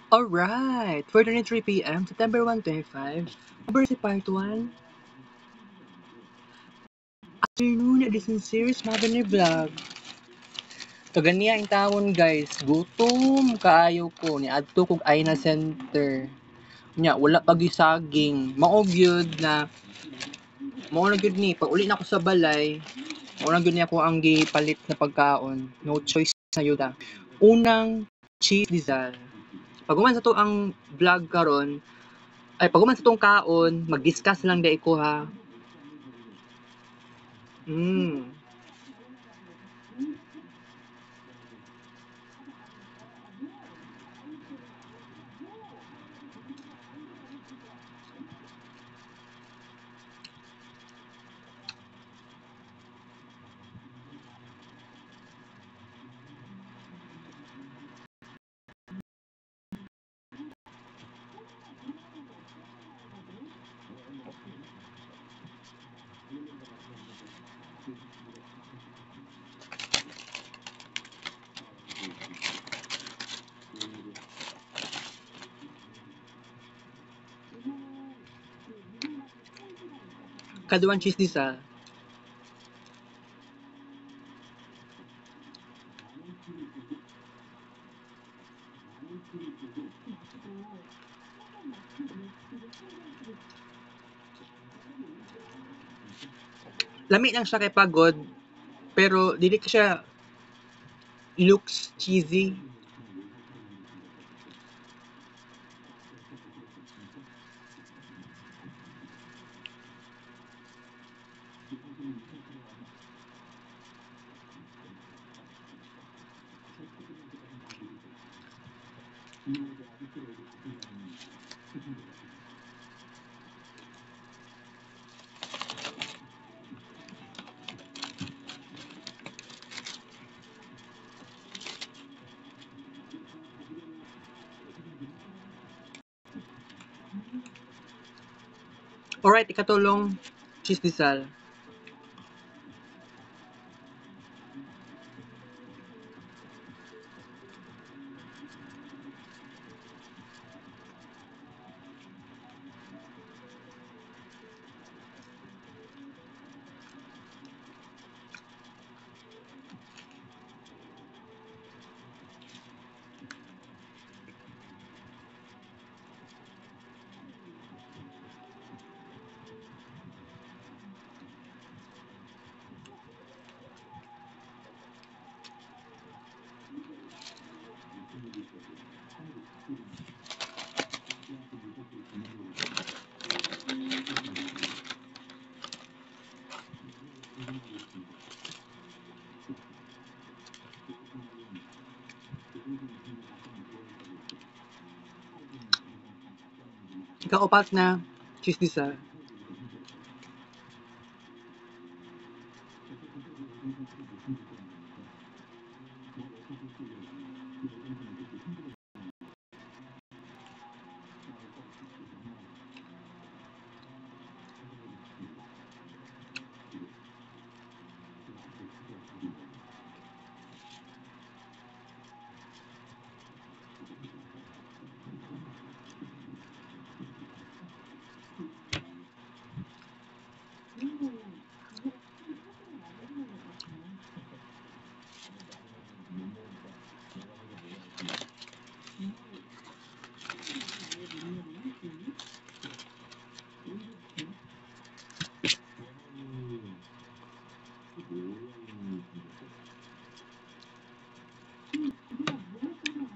Alright, 4:23 p.m., September 1, 25. Birthday Part 1. Afternoon, edition series, Mabini Vlog. Kaganiya ang taon guys, gutom kaayo ko, ni adto kog Aina Center. Nya, wala pagisaging, maog yun na, mao na gyud ni, pag uli na ako sa balay, mao na gyud ni ako ang gipalit na pagkaon, no choice na yun ah. Unang, cheese dessert. Pag uman sa to ang vlog karon, ay pag uman sa tong kaon, mag-discuss lang dai ko ha. Mm. Kaduan cheese dessert. Lami lang siya kay pagod, pero dili ko siya looks cheesy. Alright, ikatulong cheese dessert. Ikaupat na cheese dessert.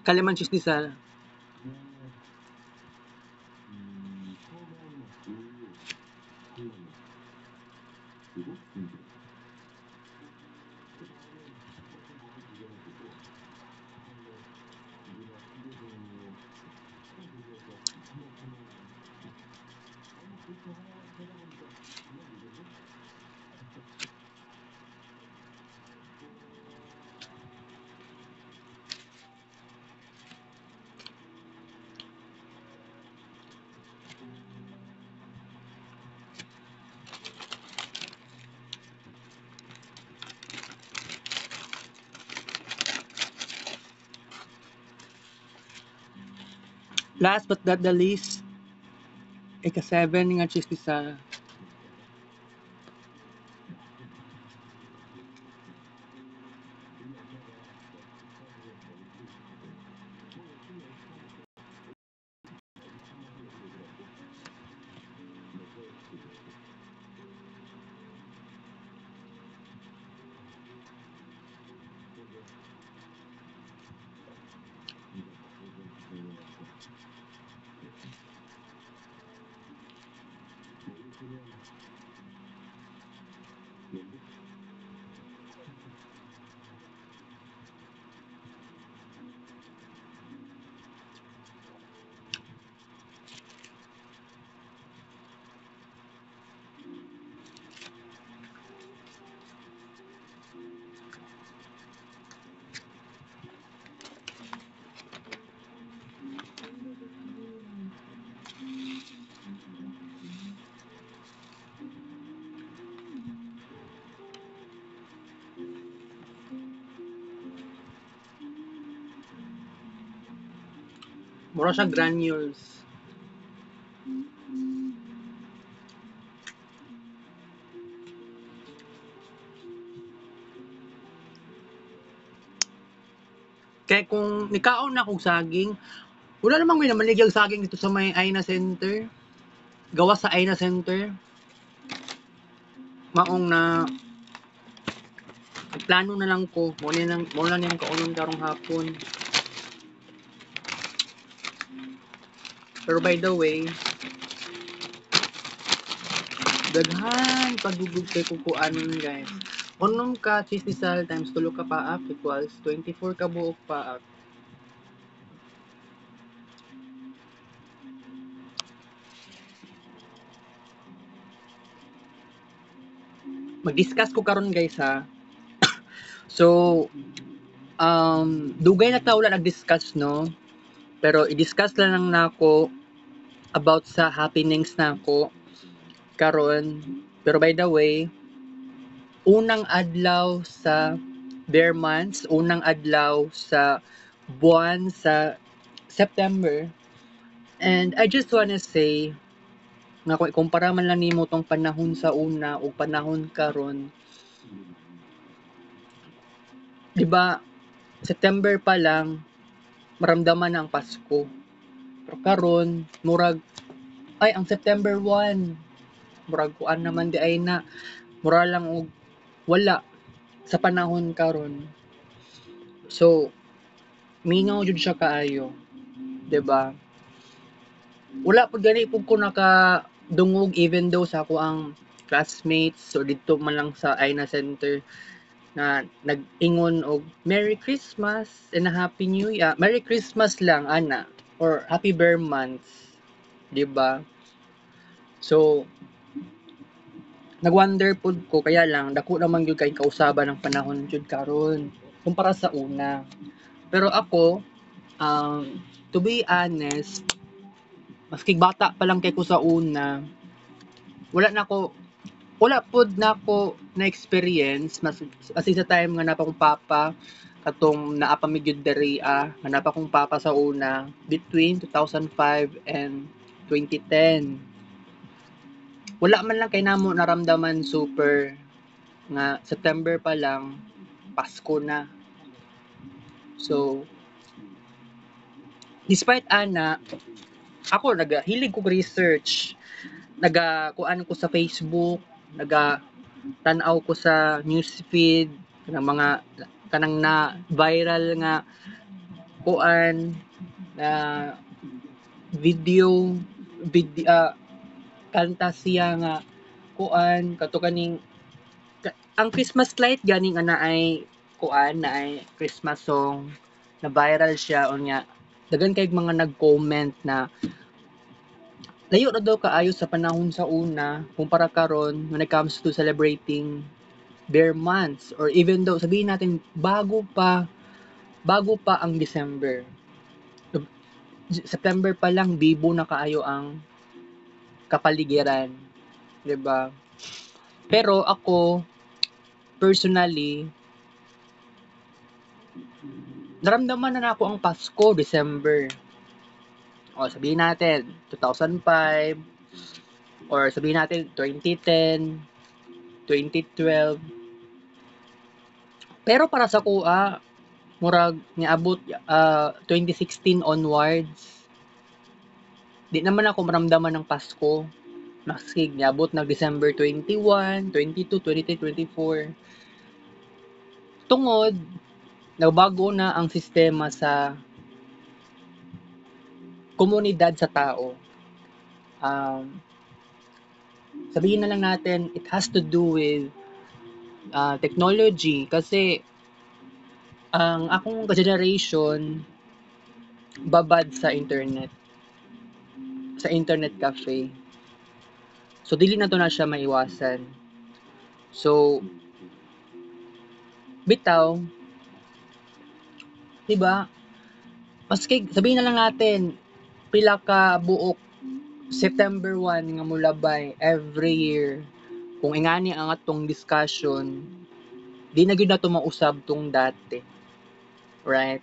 Kalaman cheese dessert. Last but not the least, ika-7 nga chismisal. Mura siya granules. Kaya kung nikaon na kong saging, wala namang may namaligyag saging dito sa may Aina Center. Gawa sa Aina Center. Maong na plano na lang ko. Muna niyang kaunon karong hapon. Pero by the way, daghan pagdugog kay kukuanon guys. Unom ka chistisal times tulo ka paak equals 24 ka buok paak. Mag-discuss ko karon guys ha. So, dugay na ta wala nag-discuss no. Pero i-discuss lang nako about sa happenings nako karon. Pero by the way, unang adlaw sa bare months, unang adlaw sa buwan sa September. And I just wanna say nga kung ikumpara man lang nimo tong panahon sa una o panahon karon, di ba, September pa lang maramdaman na ang Pasko. Pero karon murag ay ang September 1 murag kuan naman di ay na mura lang og wala sa panahon karon. So mingaw jud siya kaayo, di ba? Wala pud gani pud ko nakadungog even though sa ako ang classmates so dito man lang sa Aina Center na nag-ingon og Merry Christmas and a Happy New Year. Merry Christmas lang ana or Happy Bare Months, di ba? So nagwonder pud ko kaya lang dako naman gyud kay kausaban ng panahon jud karon kumpara sa una. Pero ako to be honest, maski bata pa lang kay ko sa una, wala na ko wala pod nako na experience mas sa time nga napa kong papa katong naa pa mi gyud diri nga napa kong papa sa una between 2005 and 2010. Wala man lang kay namo naramdaman super nga September pa lang Pasko na. So despite ana, ako nagahilig ko research, kuan ko sa Facebook, tan-aw ko sa newsfeed ng mga kanang na viral nga kuan na video kanta siya nga kuan kato kaning ang Christmas light ganing ana ay kuan na ay Christmas song na viral siya unya daghan kay mga nag-comment na layo na daw kaayo sa panahon sa una kumpara karon when it comes to celebrating bare months or even though sabihin natin bago pa ang December. September pa lang bibo na kaayo ang kapaligiran, 'di ba? Pero ako personally naramdaman na nako ang Pasko December. O sabihin natin 2005 or sabihin natin 2010, 2012. Pero para sa kuha, murag niabot 2016 onwards, di naman ako maramdaman ng Pasko. Maski niabot ng December 21, 22, 23, 24. Tungod, nagbago na ang sistema sa komunidad sa tao. Sabihin na lang natin, it has to do with technology kasi ang akong generation babad sa internet cafe. So dili na to na siya maiwasan. So bitaw, 'di ba? Maski sabihin na lang natin pila ka buok September 1 nga molabay every year. Kung ingani ang atong discussion, di na gyud nato mausab tong dati. Right?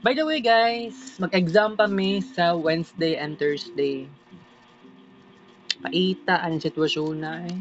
By the way guys, mag-exam pa mi sa Wednesday and Thursday. Paita ang sitwasyon na eh.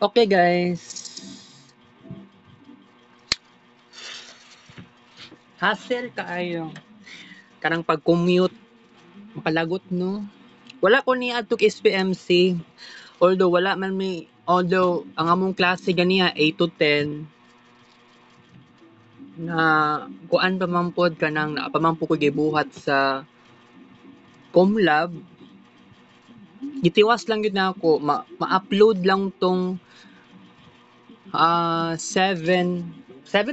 Okay guys, hassle kaayo kanang pag-commute makalagot no. Wala ko ni adtong SPMC, although ang among klase ganiya 8 to 10 na kuan pa man pod kanang naa pa man po ko gibuhat sa Comlab. Gitiwas lang yun na ako ma-upload lang tong 7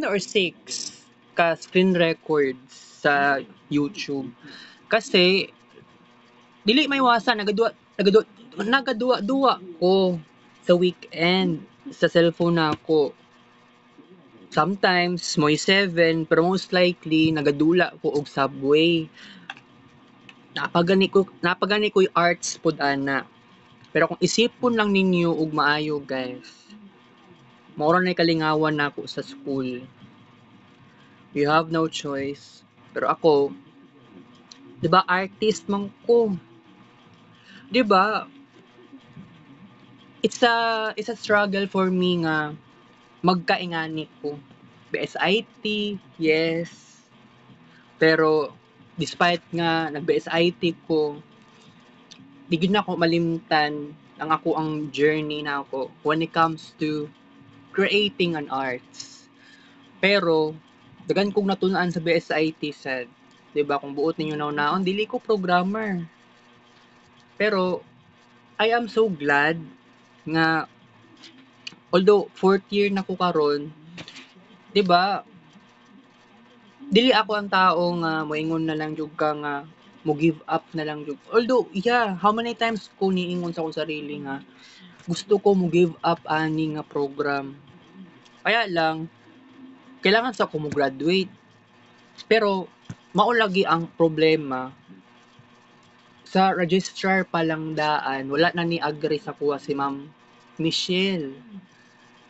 or 6 ka screen records sa YouTube. Kasi dili maiwasan nagaduwa ko sa weekend sa cellphone nako. Sometimes mo'y 7 pero most likely nagadula ko og Subway. Napagani ko arts pud ana. Pero kung isipon lang ninyo og maayo guys, maura na kalingawan nako sa school. You have no choice. Pero ako, 'di ba artist man ko. 'Di ba? It's a struggle for me nga magkaingani ko. BSIT, yes. Pero despite nga nag-BSIT ko, di gyud na ako malimtan ang ako ang journey na ako when it comes to creating an arts. Pero dagan kong natun-an sa BSIT sad, 'di ba? Kung buot ninyo naon, dili ko programmer. Pero I am so glad nga although fourth year na ko karon, 'di ba? Dili ako ang tao nga moingon na lang jud ka nga mo give up na lang jud. Although, yeah, how many times ko niingon sa akong sarili nga gusto ko mo give up ani nga program. Kaya lang kailangan sa ko mo graduate. Pero mao lagi ang problema sa registrar pa lang daan wala na ni agree sa kuha si Ma'am Michelle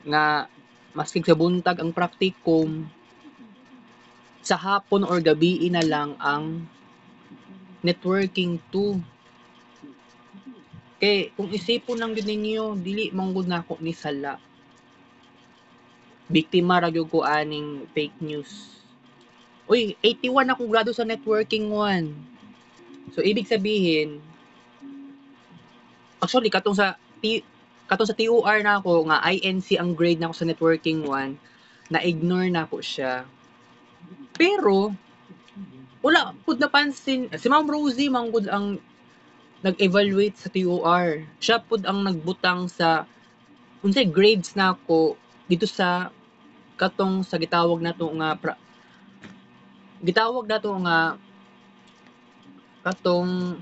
nga maski sa buntag ang practicum sa hapon or gabi na lang ang networking to. Kay kung isipon lang gyud ninyo dili man gud nako ni sala. Biktima ra gyud ko aning fake news. Uy, 81 akong grado sa networking 1. So ibig sabihin, actually katong sa TOR na ako nga INC ang grade nako sa networking 1, na-ignore nako siya. Pero wala pud napansin si Ma'am Rosie man gud ang nag-evaluate sa TOR. Siya pud ang nagbutang sa unsay grades nako dito sa katong sa gitawag nato nga katong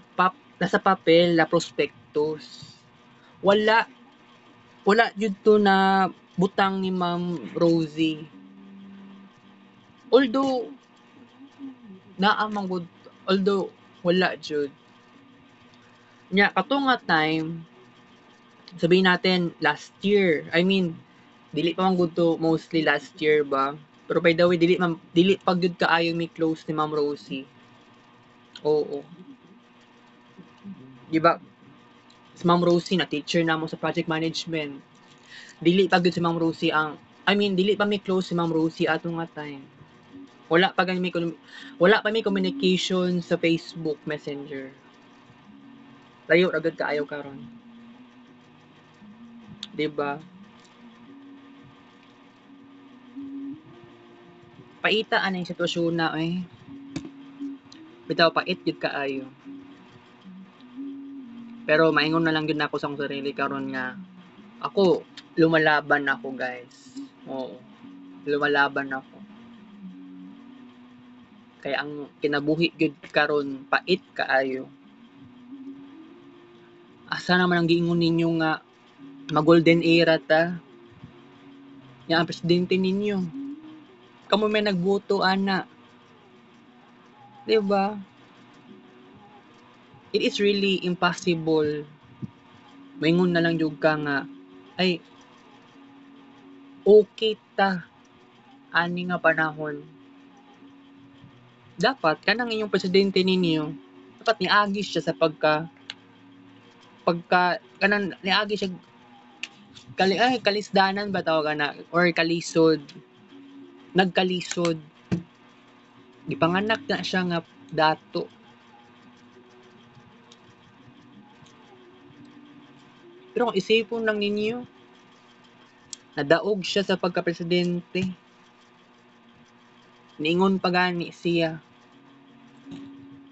nasa papel na prospectus. Wala jud to na butang ni Ma'am Rosie. Although wala jud. Nya katong nga time sabihin natin last year. I mean, dili pa man gud to mostly last year ba. Pero by the way, dili pa gyud kaayo mi close ni Ma'am Rosie. Oo. Di ba? Si Ma'am Rosie na teacher namo sa project management. Dili pa gyud si Ma'am Rosie dili pa mi close si Ma'am Rosie ato nga time. Wala pa mi communication sa Facebook Messenger. Layo ra gud kaayo karon. Di ba? Paita anay sitwasyon na bitaw pait gyud kaayo. Pero maingon na lang gyud nako sa akong sarili karon nga ako lumalaban ako, guys. Oo. Lumalaban ako. Kaya ang kinabuhi gyud karon pait kaayo. Asa naman ang giingon ninyo nga mag-golden era ta? Yang ang presidente ninyo. Kamo may nagboto ana. Di ba? It is really impossible. Maingon na lang jud ka nga ay okay ta ani nga panahon. Dapat kanang inyong presidente ninyo dapat niagi siya sa kanang niagi siya kalisdanan ba tawag na or kalisod. Nagkalisod. Gipanganak na siya nga dato. Pero kung isipon lang ninyo, nadaog siya sa pagka-presidente. Niingon pa gani siya.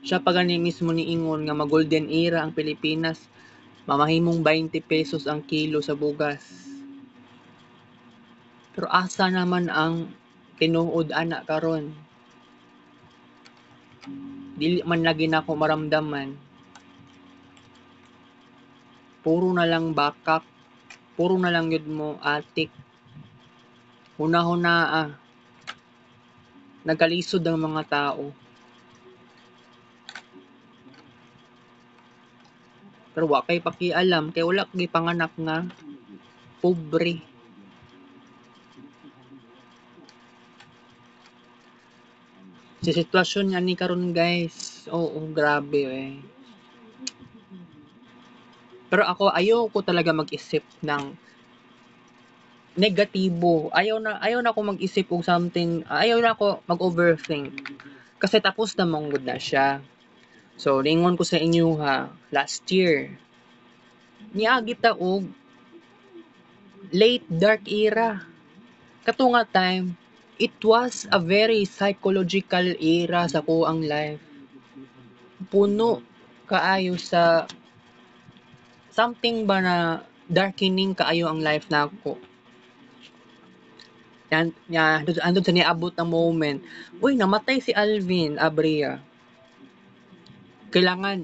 Siya pa gani mismo niingon nga mag-golden era ang Pilipinas. Mamahimong 20 pesos ang kilo sa bugas. Pero asa naman ang tinuod ana karon? Dili man lagi nako maramdaman. Puro na lang bakak. Puro na lang yun mo atik. Huna-huna nagkalisod ang mga tao. Pero wa kay pakialam kay wala kay panganak nga pobre. Sa sitwasyon nga ni karon guys, oo grabe Pero ako ayoko talaga mag-isip ng negatibo. Ayaw na ako mag-isip og something, ayaw na ako mag-overthink. Kasi tapos na manggod na siya. So, lingon ko sa inyo last year, niagi ta og late dark era. Kato nga time, it was a very psychological era sa kuang life. Puno kaayo sa something ba na darkening kaayo ang life nako. Andun sa niabot na moment. Uy, namatay si Alvin Abrea. Kailangan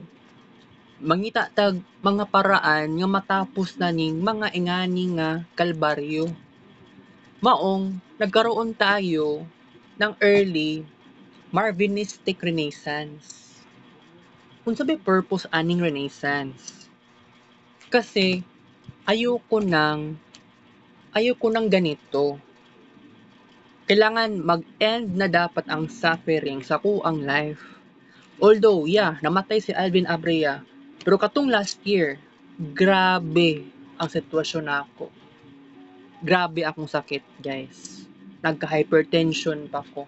mangita tag mga paraan nga matapos na ning mga ingani nga kalbaryo. Maong nagkaroon tayo ng early Marvinistic Renaissance. Unsa ba purpose aning Renaissance? Kasi ayoko nang ganito. kailangan mag-end na dapat ang suffering sa kuang life. Although, yeah, namatay si Alvin Abrea. Pero katong last year, grabe ang sitwasyon nako. Grabe akong sakit, guys. Nagka-hypertension pa ko.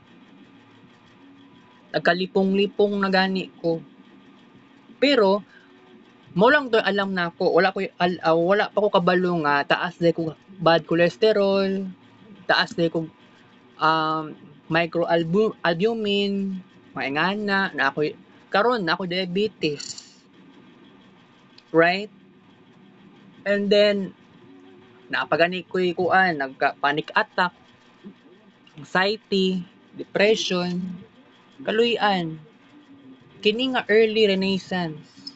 Nagkalipong-lipong na gani ko. Pero, mo lang to alam nako, wala pa ko kabalo nga taas day ko bad cholesterol, taas day ko microalbumin, maingana na ako karon na ako diabetes, right? And then napagani ko kuan, nagka panic attack, anxiety, depression, kaluy-an. Kini nga early renaissance.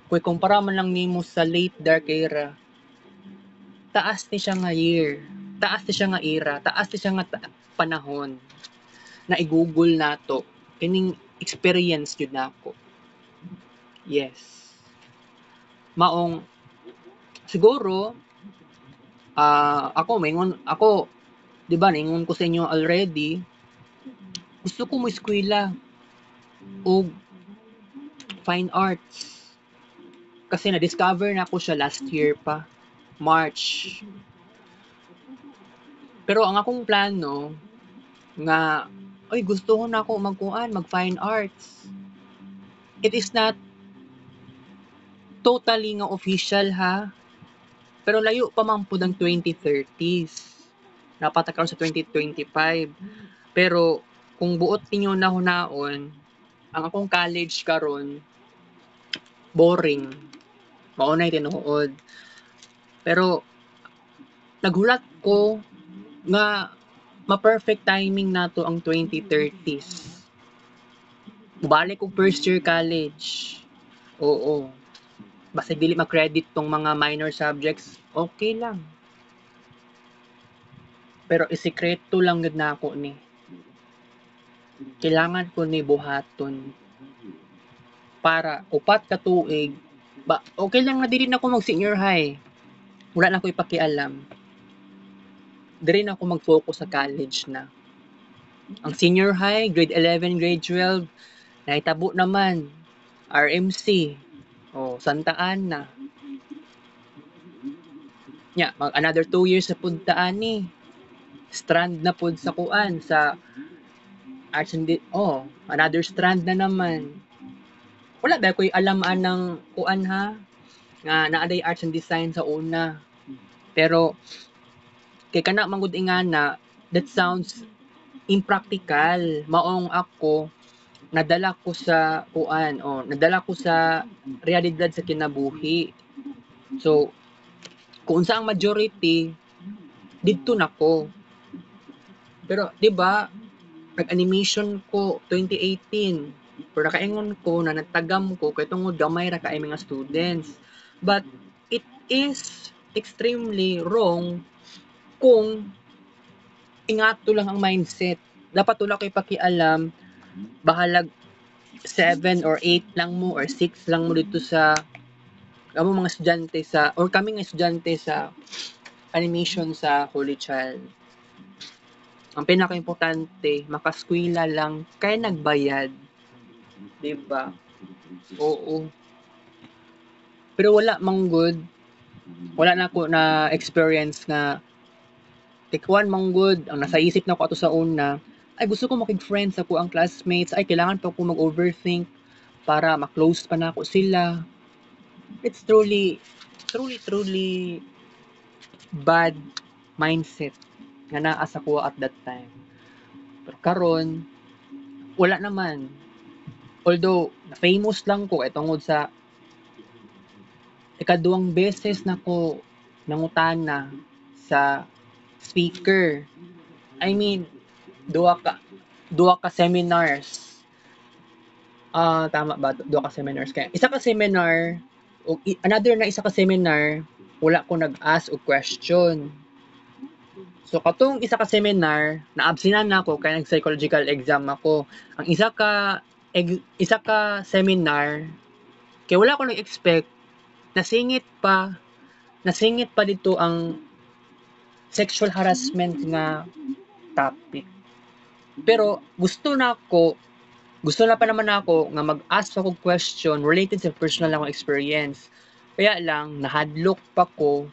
Kung kumpara man lang nimo sa late dark era, taas ni siya nga year, taas ni siya nga era, taas ni siya nga panahon na i-google nato. Kining experience jud nako. Yes. Maong siguro ako 'di ba ningon ko sa inyo already, gusto ko mo eskwela og fine arts. Kasi na-discover na ako siya last year pa, March. Pero ang akong plano nga, ay gusto ko na ako mag fine arts. It is not totally nga official ha, pero layo pa man po ng 2030s. Dapat karon sa 2025. Pero kung buot ninyo na hunaon, ang akong college karon boring. Maunay tinuod. Pero naghulat ko nga ma-perfect timing nato ang 2030s. Mubalik ko first year college. Oo. Basta dili ma-credit tong mga minor subjects, okay lang. Pero isikreto lang gud nako ni. Kailangan ko ni buhaton para upat ka tuig ba okay lang nga dili na ako mag senior high. Wala na ko ipakialam. Diri na ako mag-focus sa college na. Ang senior high, grade 11, grade 12, nahitabo naman. RMC. O, Santa Ana. Nya, mag another 2 years sa punta ani. Strand na pud sa kuan sa arts and another strand na naman. Wala ba ko'y alamaan ng kuan ha? Nga naaday arts and design sa una. Pero kay kana manggod ingana, that sounds impractical. Maong ako nadala ko sa kuan nadala ko sa realidad sa kinabuhi. So kung unsa ang majority didto nako. Pero 'di ba nag-animation ko 2018. Pero nakaingon ko na nagtagam ko kay tungod gamay ra kaay mga students. But it is extremely wrong kung ingato lang ang mindset. Dapat wala kay pakialam bahalag 7 or 8 lang mo or 6 lang mo dito sa kamo mga estudyante sa or kami nga estudyante sa animation sa Holy Child. Ang pinaka-importante, makaskwela lang kay nagbayad. 'Di ba? Oo. Pero wala manggod. Wala na ako na experience nga tikwan manggod ang nasa isip na ko ato sa una. Ay gusto ko makig-friends ako ang classmates. Ay kailangan pa ko mag-overthink para ma-close pa na ako sila. It's truly bad mindset nga naa sa ko at that time. Pero karon wala naman. Although famous lang ko tungod sa ikaduhang beses na ko nangutana sa speaker. I mean, duha ka seminars. Tama ba? Duha ka seminars kaya. Isa ka seminar o another na isa ka seminar, wala ko nag-ask og question. So katong isa ka seminar, naabsinan na ako kay nag-psychological exam ako. Ang isa ka seminar kay wala ko nag-expect nasingit pa dito ang sexual harassment nga topic. Pero gusto na pa naman ako nga mag-ask ako question related sa personal akong experience. Kaya lang, nahadlok pa ko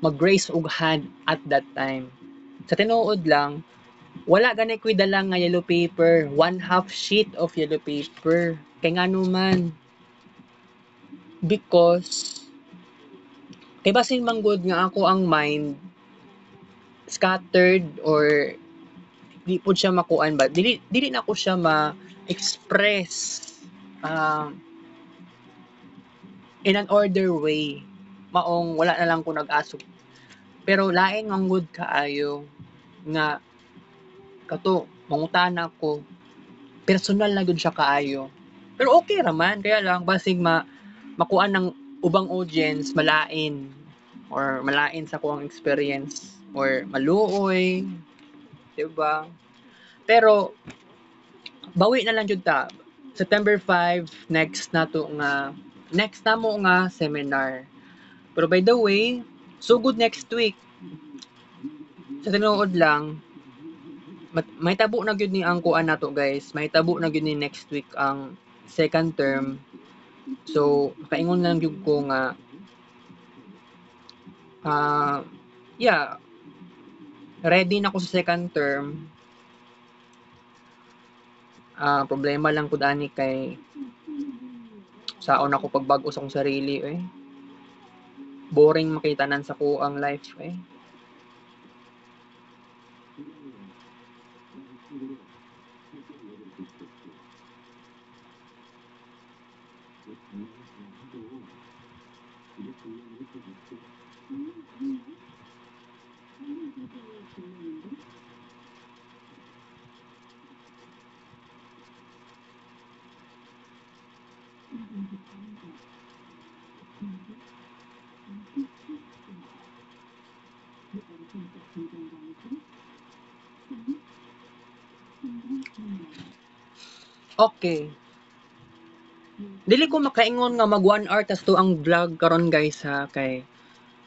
mag-raise og hand at that time. Sa tinuod lang, wala ganay ko'y dala nga yellow paper, 1/2 sheet of yellow paper. Kay ngano man, because kay basin manggod nga ako ang mind scattered or di po siya makuan ba, dili na ko siya ma-express in an order way. Maong wala na lang ko nag-aso. Pero lain manggod kaayo nga kato mangutana ko, personal na gud siya kaayo. Pero okay raman, kaya lang basig makuan ng ubang audience malain or malain sa kuang experience or maluoy, diba? Pero bawi na lang jud ta. September 5 next na mo nga seminar. Pero by the way, so good next week. Sa tinuod lang, may tabo na gyud ni ang kuan nato guys. May tabo na gyud ni next week ang second term. So, paingon lang gyud ko nga yeah, ready na ko sa second term. Problema lang pud ani kay saon ako pagbag-o sa akong sarili boring makitanan sa ko ang life Okay. Dili ko makaingon nga mag 1 hour tas to ang vlog karon guys ha, kay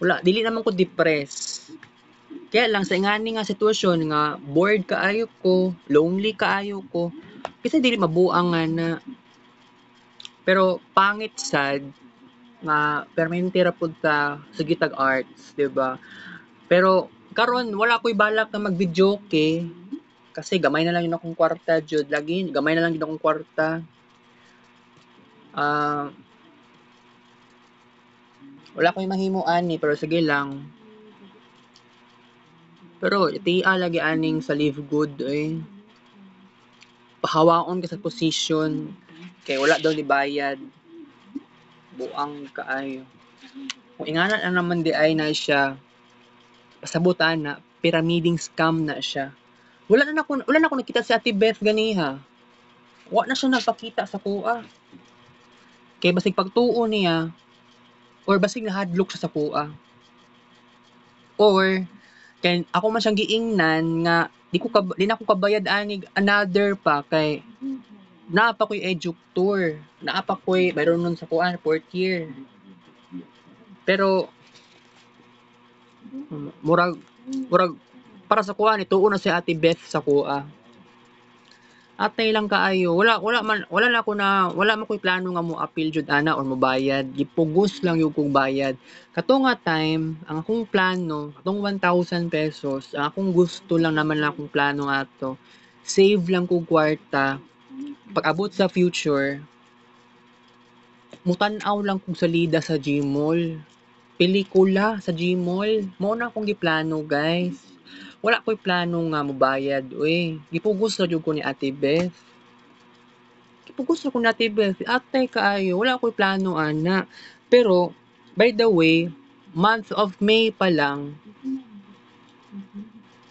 wala, dili naman ko depress. Kaya lang sa ingani nga sitwasyon nga bored kaayo ko, lonely kaayo ko, kasi dili mabuang nga na. Pero pangit sad nga permanente ra pud ta sa gitag arts, 'di ba? Pero karon wala ko'y balak na mag-videoke kasi gamay na lang yun akong kwarta jud, lagi gamay na lang yun akong kwarta. Wala ko'y mahimo ani pero sige lang. Pero itia lagi aning sa live good pahawaon ka sa position kay wala daw ni bayad. Buang kaayo. Kung ingana na naman di ay na siya pasabutan na pyramiding scam na siya. Wala na ako nakita si Ate Beth ganiha. Wa na siya nagpakita sa kuha. Kay basig pagtuo niya or basig nahadlok siya sa kuha. Or kay ako man siyang giingnan nga di na ko kabayad ani another pa kay naa pa ko'y eductor, naa pa ko'y mayroon nun sa kuan 4th year. Pero murag para sa kuan ituo na si Ate Beth sa kuha. Atay lang kaayo, wala man ko'y plano nga mo appeal jud ana or mobayad, gipugos lang yung kong bayad. Kato nga time, ang akong plano, katong 1,000 pesos, ang akong gusto lang naman akong plano ato, save lang kong kwarta, pag-abot sa future, mutan-aw lang kong salida sa Gmall, pelikula sa Gmall, mao na akong giplano guys. Wala ko'y plano nga mobayad, gipugos ra jud ko ni Ate Beth. Gipugos ra ko ni Ate Beth, atay kaayo, wala ko'y plano ana. Pero, by the way, month of May pa lang,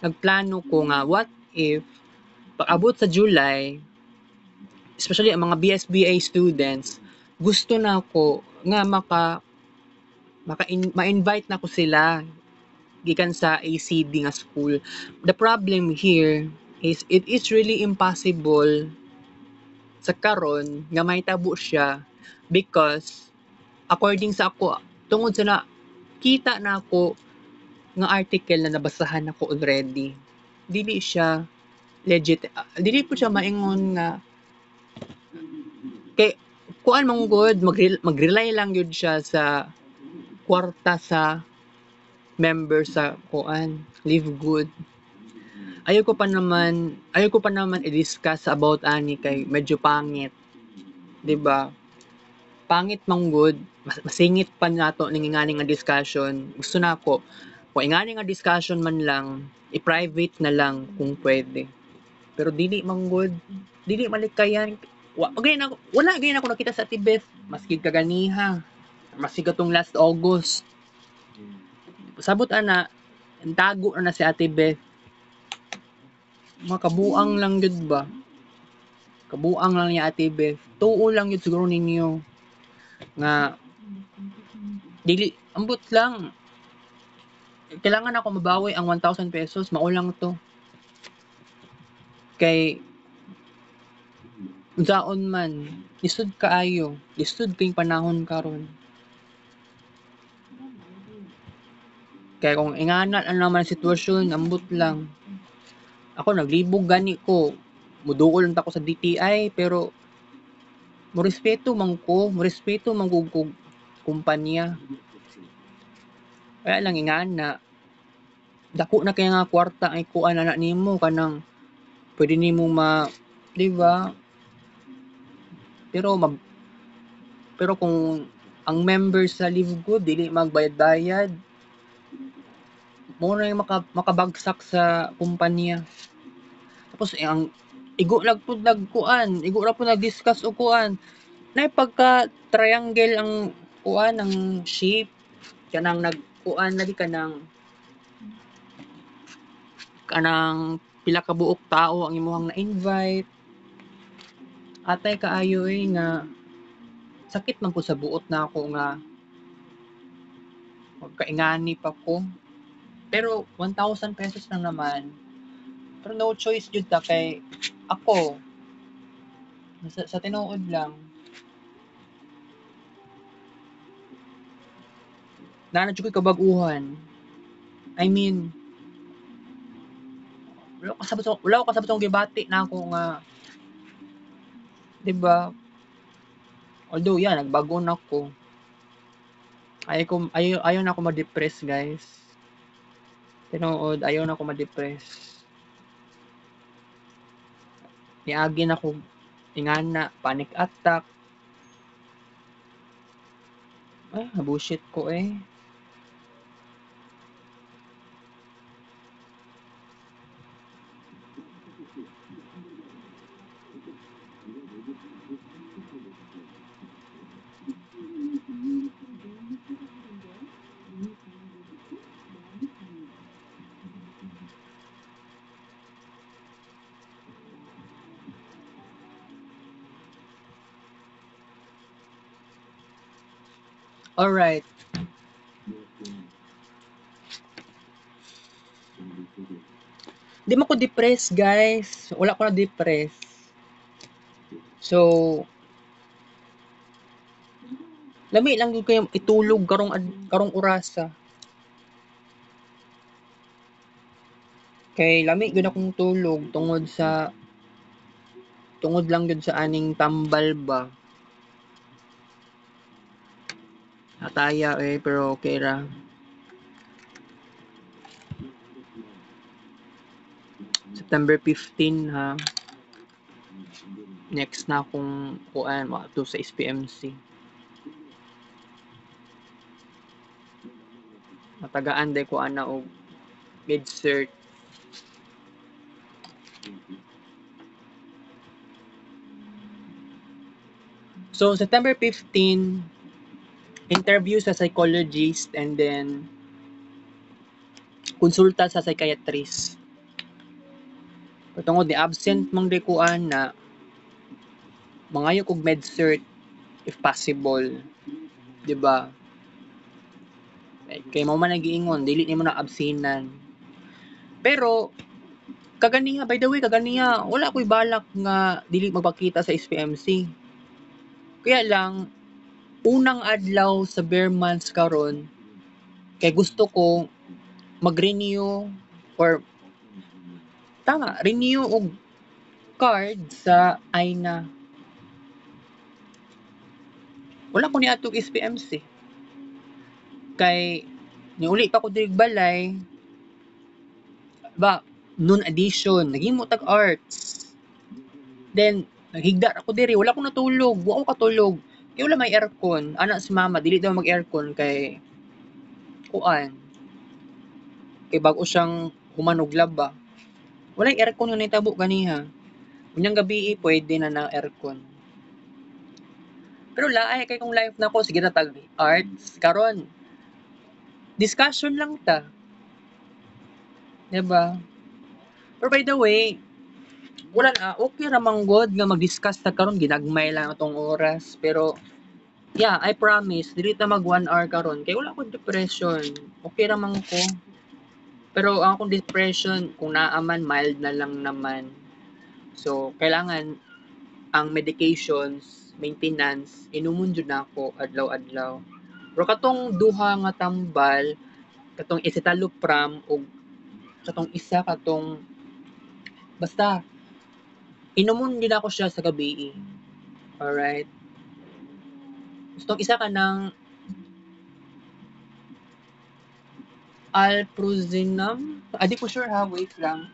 nagplano ko nga, what if, pag-abot sa July, especially ang mga BSBA students, gusto na ko nga ma-invite na ko sila gikan sa ACD nga school. The problem here is it is really impossible sa karon nga mahitabo siya because according sa ako tungod sa kita na ako nga article na nabasahan ako already dili siya legit. Dili po siya maingon nga kay kuan mong good mag-rely lang yun siya sa kwarta sa member sa kuan live good. Ayaw ko pa naman i-discuss about ani kay medyo pangit, 'di ba? Pangit man good, masingit pa nato ning ingani nga discussion. Gusto nako kung ingani nga discussion man lang, i-private na lang kung pwede. Pero dili man good, dili malikayan. Wala gayud ako nakita sa Ate Beth, maski kaganiha, maski katong last August. Sabot ana, tago na si Ate Beth. Makabuang lang yun ba? Kabuang lang ni Ate Beth. Tuo lang yun siguro ninyo. Nga, dili, ambot lang. Kailangan ako mabawi ang 1,000 pesos. Maulang to. Kay, unsaon man, lisod kaayo. Lisod kayong panahon karon. Kaya kung ingana na naman ang sitwasyon, ambot lang. Ako, naglibog gani ko. Muduol lang ako sa DTI, pero morespeto man ko kumpanya. Kaya lang ingana, dako na kaya nga kwarta ay kuan na nimo kanang pwede nimo di ba? Pero kung ang member sa Live Good dili magbayad-bayad, mo na yung makabagsak sa kumpanya. Tapos ang igo lang po nag-discuss o kuan. Na pagka triangle ang kuan ng shape kanang nagkuan lagi kanang pila ka buok tao ang imuhang na-invite. Atay kaayo nga sakit man po sa buot na ako nga magkaingani pa ko. Pero 1,000 pesos lang naman. Pero no choice jud ta kay ako sa tinuod lang. Nana jud ko kabag-uhan. I mean, wala ko kasabot gibati na ako nga 'di ba? Although yan nagbago na ko. Ayaw na ako ma-depress, guys. Tinuod, ayaw na ako ma-depress. Niagi na ko ingana, panic attack. Ay, nabullshit ko eh. Alright. Di mo ko depress, guys. Wala ko na depress. So, lami lang yung kayo itulog karong orasa. Kay lami gyud akong tulog tungod lang gyud sa aning tambal ba. Ataya pero okay ra. September 15 ha. Next na akong kuan to sa SPMC. Matagaan day ko ana og mid-cert. So September 15, interview sa psychologist and then konsulta sa psychiatrist. Patungod ni absent mang day ko ana mangayo kog med-cert if possible. 'Di ba? Kay mo man nagiingon dili nimo na absinan. Pero kaganiha by the way wala ko'y balak nga dili magpakita sa SPMC. Kaya lang unang adlaw sa bare months karon kay gusto ko mag-renew or tama, renew og card sa AINA. Wala ko ni atong SPMC. Kay niuli pa ko diri balay ba non-addition, naging mo tag arts. Then naghigda ako diri, wala ko natulog, wa ko katulog. Kay wala may aircon, ana si mama dili daw mag-aircon kay kuan. Kay bago siyang human og laba. Walay aircon nga nahitabo ganiha. Unyang gabi pwede na na aircon. Pero laay kay kung life nako sige na tag arts karon. Discussion lang ta. 'Di ba? Pero by the way, wala na okay ra man god nga mag-discuss ta karon ginagmay lang atong oras pero yeah, I promise dili ta mag 1 hour karon kay wala ko depression. Okay ra man ko. Pero ang akong depression kung naa man mild na lang naman. So kailangan ang medications, maintenance, inumon jud nako adlaw-adlaw. Pero katong duha nga tambal, katong escitalopram ug katong isa katong basta inumon gid ako siya sa gabi. Alright. Gusto isa ka ng alprazolam. Di ko sure ha, wait lang.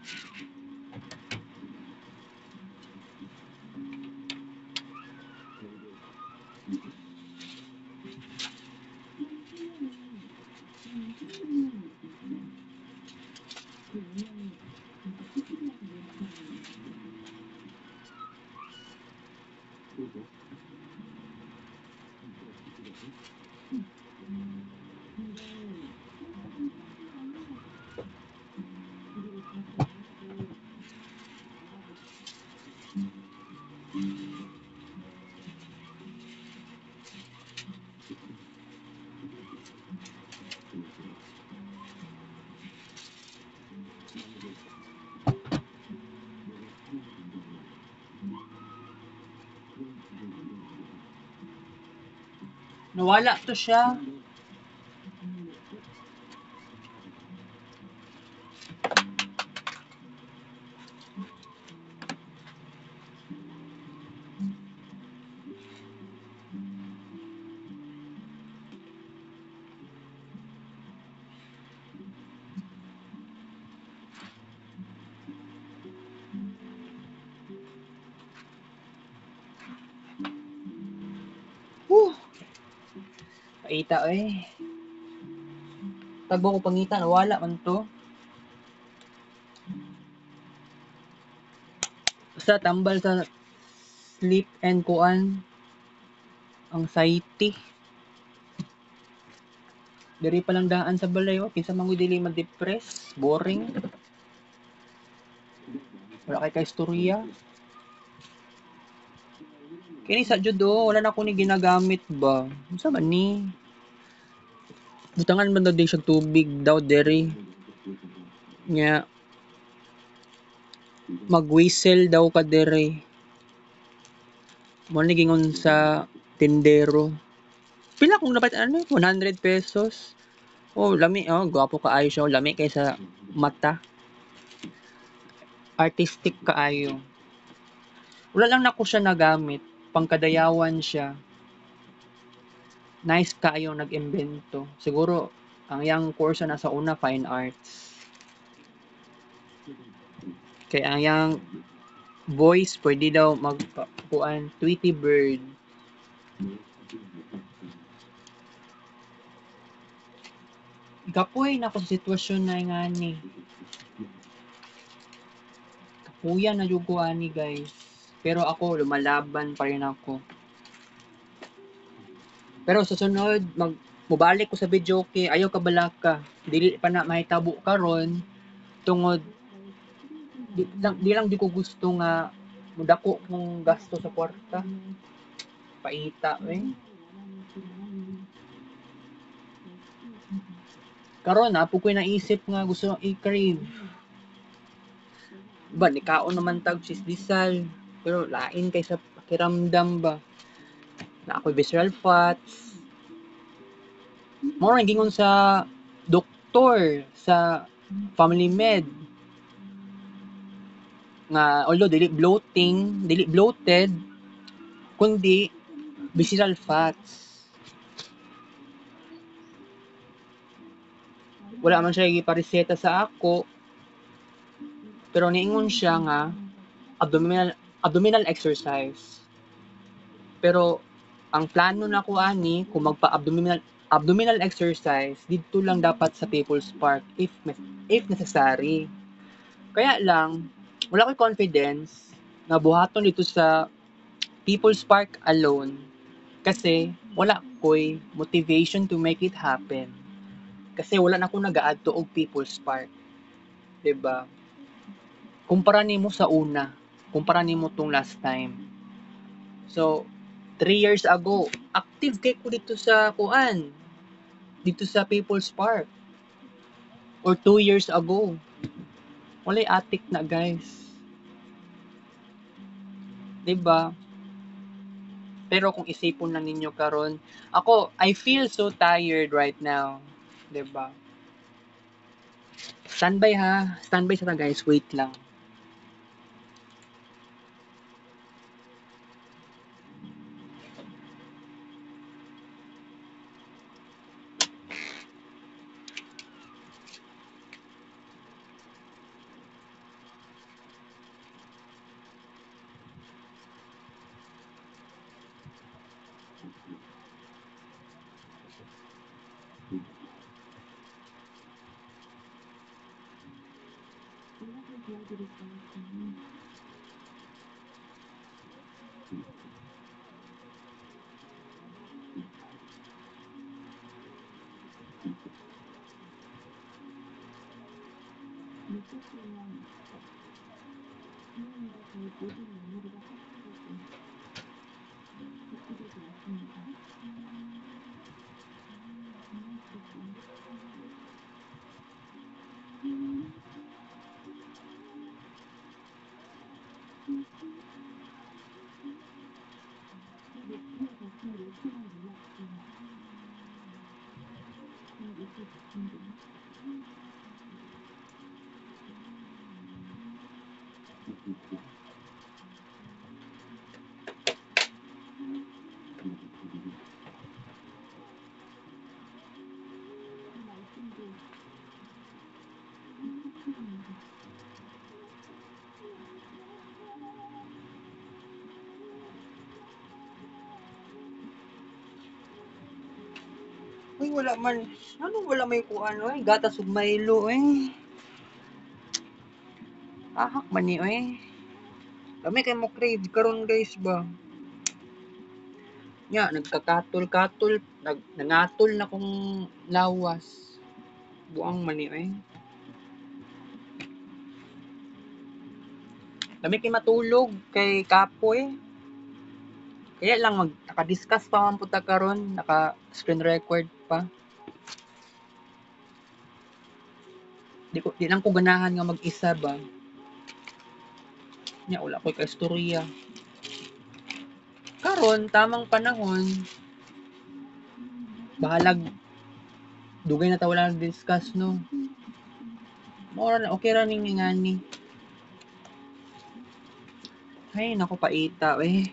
Nawala to siya. Whew. Paita eh. Tagbo ko pangita, nawala man to. Basta tambal sa sleep and kuan anxiety. Diri pa lang daan sa balay oh, kinsa man dili ma-depress, boring. Wala kay kaistorya. Kini sa jud oh, wala na ko ni ginagamit ba. Unsa man ni? Butangan man daw di siya tubig daw diri. Nya mag-whistle daw ka diri. Mo ni gingon sa tindero. Pila kung dapat ano 100 pesos. Oh, lami oh, gwapo kaayo siya, lami kay sa mata. Artistic kaayo. Wala lang nako siya nagamit, pangkadayawan siya. Nice kaayo nag-imbento. Siguro ang yang course na sa una fine arts. Kay ang yang voice pwede daw magkuan Tweety Bird. Kapoy na ko sa sitwasyon na ngani. Kapuyan na jud ko ani guys. Pero ako lumalaban pa rin ako. Pero sa sunod mubalik ko sa video kay ayaw ka balaka. Dili pa na mahitabo karon tungod di lang di ko gusto nga mudako kong gasto sa kwarta. Paita eh. Karon na po ko naisip nga gusto i-crave. Ba nikaon naman tag sisdisal pero lain kay sa pakiramdam ba. Na ako'y visceral fats. Mo rin gingon sa doktor sa Family Med. nga although dili bloated, kundi visceral fats. Wala man siya gipareseta sa ako, pero niingon siya nga abdominal exercise. Pero ang plano nako ani kung abdominal exercise didto lang dapat sa People's Park if necessary. Kaya lang wala ko'y confidence na buhaton dito sa People's Park alone kasi wala ko'y motivation to make it happen. Kasi wala na ako nag-add to og People's Park, 'di ba? Kumpara nimo sa una, kumpara nimo tong last time. So, 3 years ago, active kay ko dito sa kuan, dito sa People's Park. Or 2 years ago. Walay atik na guys. 'Di ba? Pero kung isipon lang ninyo karon, ako I feel so tired right now. 'Di ba? Standby ha. Standby sa guys, wait lang. Uy, wala man. Ano wala may kuan oy, gatas ug Milo eh. Ahak man ni oy. Kami kay mo crave karon guys ba. Nya nagkakatol-katol, nangatol na kong lawas. Buang man ni oy. Kami kay matulog kay kapoy. Kaya lang naka-discuss pa man puta karon, naka screen record pa. Di lang ko ganahan nga mag-isa ba. Nya wala ko'y kaistorya. Karon tamang panahon. Bahalag dugay na ta wala nag-discuss no. Mao na okay ra ning ngani. Ay naku paita eh.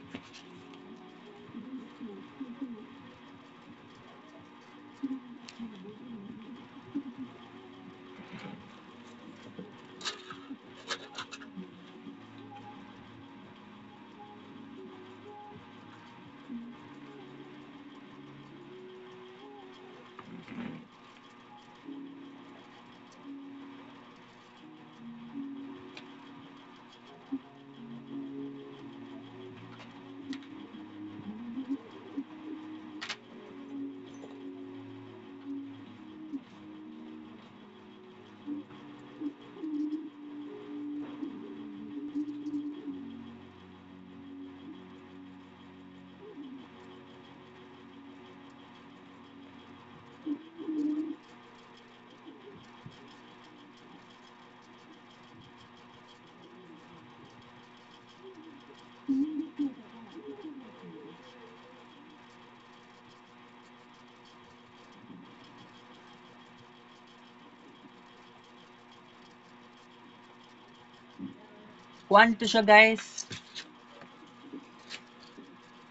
Kuan to siya guys.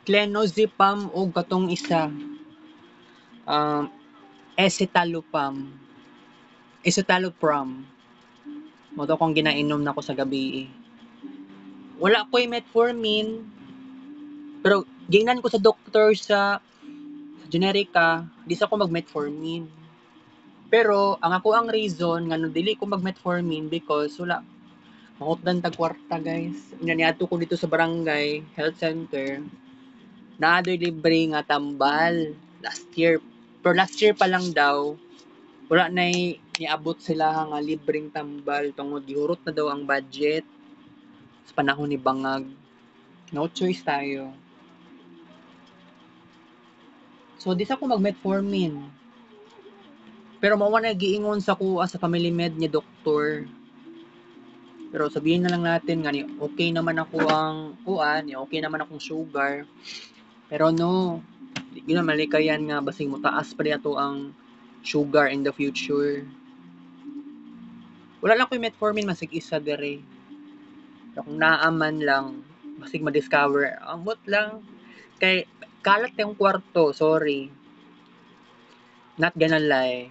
Clenozepam o katong isa. Um, Escitalopram. Escitalopram. Mo to kung ginainom na ko sa gabi eh. Wala ko'y metformin. Pero gingnan ko sa doktor sa generica, di sa ko mag-metformin. Pero ang ako ang reason nga no dili ko mag-metformin because wala mahutdan tag kwarta guys. Niadto ko dito sa barangay health center. Naadoy libre nga tambal last year. Pero last year pa lang daw wala na niabot sila nga libreng tambal tungod gihurot na daw ang budget sa panahon ni bangag. No choice tayo. So di sa ko mag-metformin. Pero mao na giingon sa kuha sa family med ni doktor. Pero sabihin na lang natin nga ni okay naman ako ang kuan, ni okay naman akong sugar. Pero no, di na malikayan nga basing mutaas pa ato ang sugar in the future. Wala lang ko metformin masig isa dire. Pero kung naaman lang, basig ma-discover. Ambot lang kay kalat yung kwarto, sorry. Not gonna lie.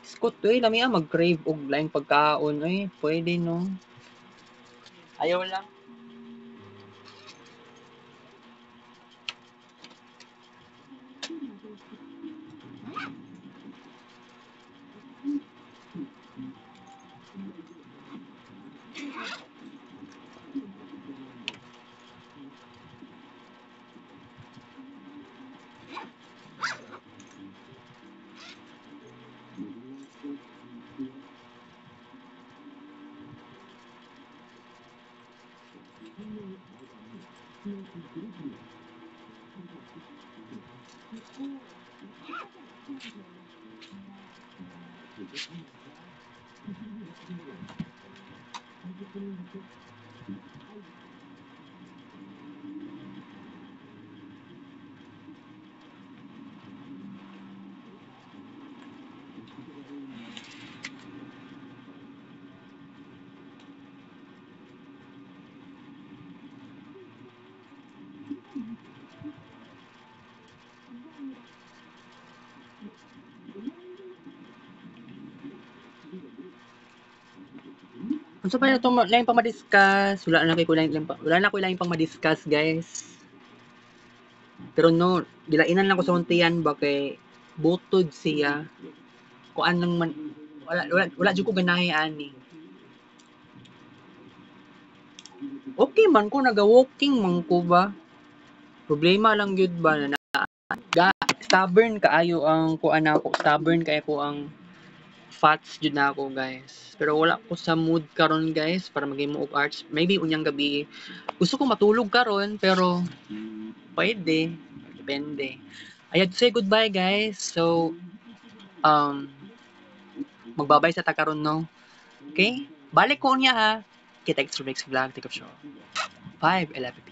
Scott, lami mag-crave og laing pagkaon. Pwede no. Ayaw lang. Unsa pa na itong lain pang ma-discuss? Wala na ko lain pang ma-discuss, guys. Pero no, gilainan lang ko sa untian ba kay butod siya. Kuan lang man wala jud ko ganahe ani. Okay man ko naga-walking man ko ba. Problema lang gyud ba na stubborn kaayo ang kuan ako, stubborn kay ko ang fats jud na ako guys. Pero wala ko sa mood karon guys para maghimo og arts. Maybe unyang gabi. Gusto ko matulog karon pero pwede. Depende. Ayad say goodbye guys. So magbabay sa ta karon no. Okay? Balik ko niya ha. Kita extra next vlog. Take up show. 5-11.